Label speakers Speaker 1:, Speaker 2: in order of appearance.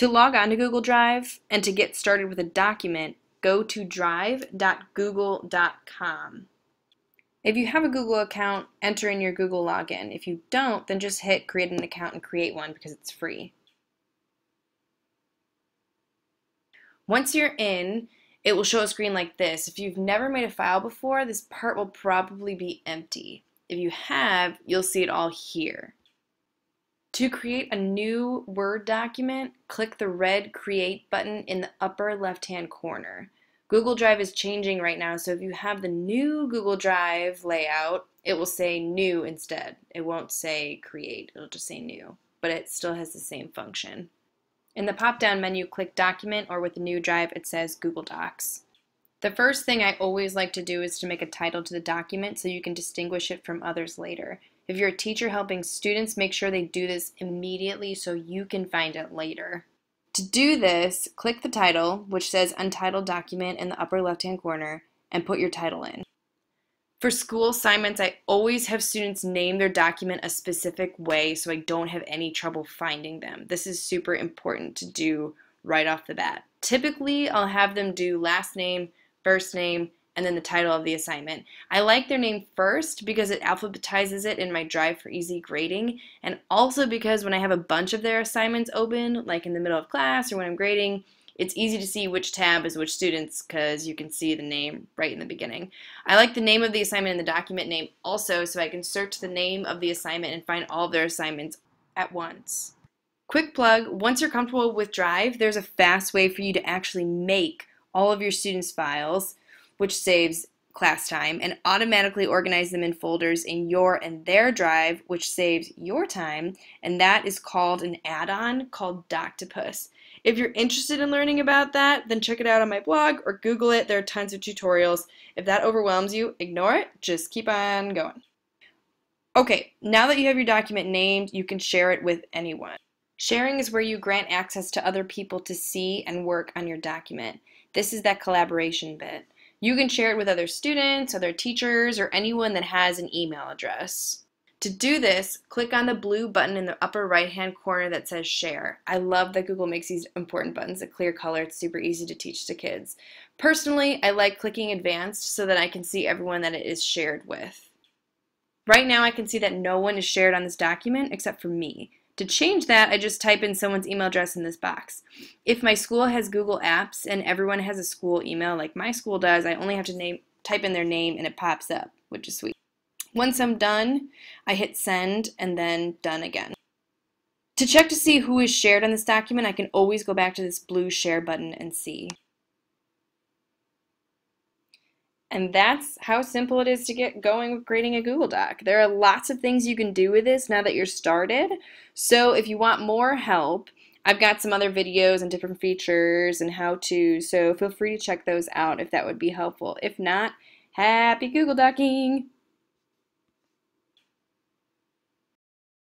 Speaker 1: To log on to Google Drive and to get started with a document, go to drive.google.com. If you have a Google account, enter in your Google login. If you don't, then just hit create an account and create one because it's free. Once you're in, it will show a screen like this. If you've never made a file before, this part will probably be empty. If you have, you'll see it all here. To create a new Word document, click the red Create button in the upper left-hand corner. Google Drive is changing right now, so if you have the new Google Drive layout, it will say New instead. It won't say Create, it'll just say New, but it still has the same function. In the pop-down menu, click Document, or with the new drive, it says Google Docs. The first thing I always like to do is to make a title to the document so you can distinguish it from others later. If you're a teacher helping students, make sure they do this immediately so you can find it later. To do this, click the title, which says Untitled Document in the upper left-hand corner, and put your title in. For school assignments, I always have students name their document a specific way so I don't have any trouble finding them. This is super important to do right off the bat. Typically, I'll have them do last name, first name, and then the title of the assignment. I like their name first because it alphabetizes it in my drive for easy grading, and also because when I have a bunch of their assignments open, like in the middle of class or when I'm grading, it's easy to see which tab is which students because you can see the name right in the beginning. I like the name of the assignment and the document name also so I can search the name of the assignment and find all of their assignments at once. Quick plug, once you're comfortable with Drive, there's a fast way for you to actually make all of your students' files, which saves class time, and automatically organize them in folders in your and their Drive, which saves your time, and that is called an add-on called Doctopus. If you're interested in learning about that, then check it out on my blog or Google it. There are tons of tutorials. If that overwhelms you, ignore it. Just keep on going. Okay, now that you have your document named, you can share it with anyone. Sharing is where you grant access to other people to see and work on your document. This is that collaboration bit. You can share it with other students, other teachers, or anyone that has an email address. To do this, click on the blue button in the upper right-hand corner that says Share. I love that Google makes these important buttons a clear color. It's super easy to teach to kids. Personally, I like clicking Advanced so that I can see everyone that it is shared with. Right now, I can see that no one is shared on this document except for me. To change that, I just type in someone's email address in this box. If my school has Google Apps and everyone has a school email like my school does, I only have to type in their name and it pops up, which is sweet. Once I'm done, I hit Send and then Done again. To check to see who is shared on this document, I can always go back to this blue Share button and see. And that's how simple it is to get going with creating a Google Doc. There are lots of things you can do with this now that you're started. So if you want more help, I've got some other videos and different features and how-to, so feel free to check those out if that would be helpful. If not, happy Google Docking!